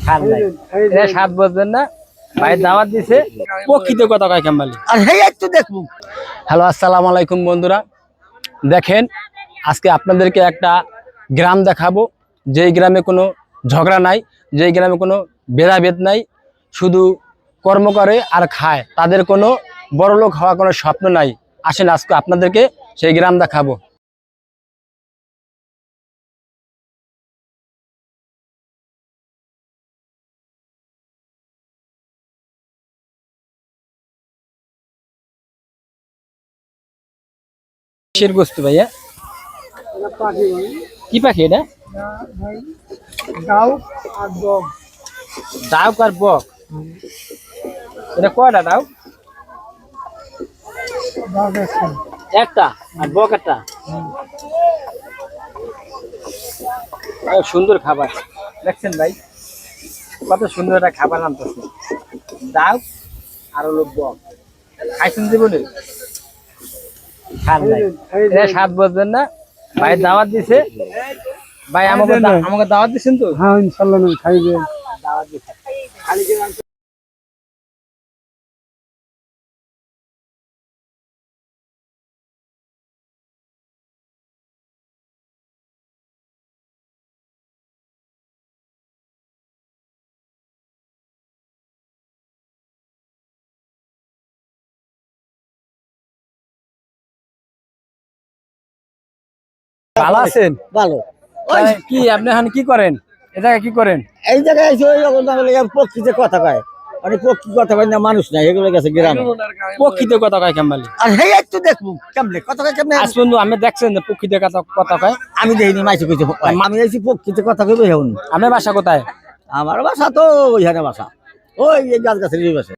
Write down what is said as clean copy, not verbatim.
খান নাই এটা স্বাদ বুঝবেন না ভাই দাওয়াত দিছে প্রকৃত কথা কয় কাম্বালি আর হেই একটু দেখবো। হ্যালো আসসালামু আলাইকুম বন্ধুরা, দেখেন আজকে আপনাদেরকে একটা গ্রাম দেখাবো, যেই গ্রামে কোনো ঝগড়া নাই, যেই গ্রামে কোনো ভেদাভেদ নাই, শুধু কর্ম করে আর খায়, তাদের কোনো বড়লোক হওয়া কোনো স্বপ্ন নাই। আসেন আজকে আপনাদেরকে সেই গ্রাম দেখাবো। কিসের বস্তু ভাইয়া? কি পাখি এটা? ডাউক আর বগ। ডাউক আর বক। এটা কয়টা ডাউক? একটা আর বক একটা। সুন্দর খাবার দেখছেন ভাই, কত সুন্দর একটা খাবার আনতেছে। ডাউক আর হলো বক। খাইছেন জীবনে? খান নাই এটা স্বাদ বুঝবেন না ভাই দাওয়াত দিছে। ভাই আমাকে দাওয়াত দিছেন তো? হ্যাঁ ইনশাআল্লাহ খাইবে। দাওয়াত দিছে। ভালো আছেন? ভালো। কি আপনি এখন কি করেন? এটা কি করেন? এই জায়গায় এসে ওই রকম প্রকৃতিতে কথা কয়, মানে প্রকৃতি কথা কয় না, মানুষ নাই এগুলো গেছে গ্রামে। প্রকৃত কথা কয় কাম্বালি। আর হেই একটু দেখবো কেমনে কথা কয় কেমনে। আজ পর্যন্ত আমি দেখছেন যে প্রকৃত কথা কয়? আমি দেখিনি, মাইছে কইছে আমি এসে প্রকৃতিতে কথা কইবে এখন। আপনার বাসা কোথায়? আমার বাসা তো ওইখানে বাসা, ওই এই গাছ গাছের এই বাসা।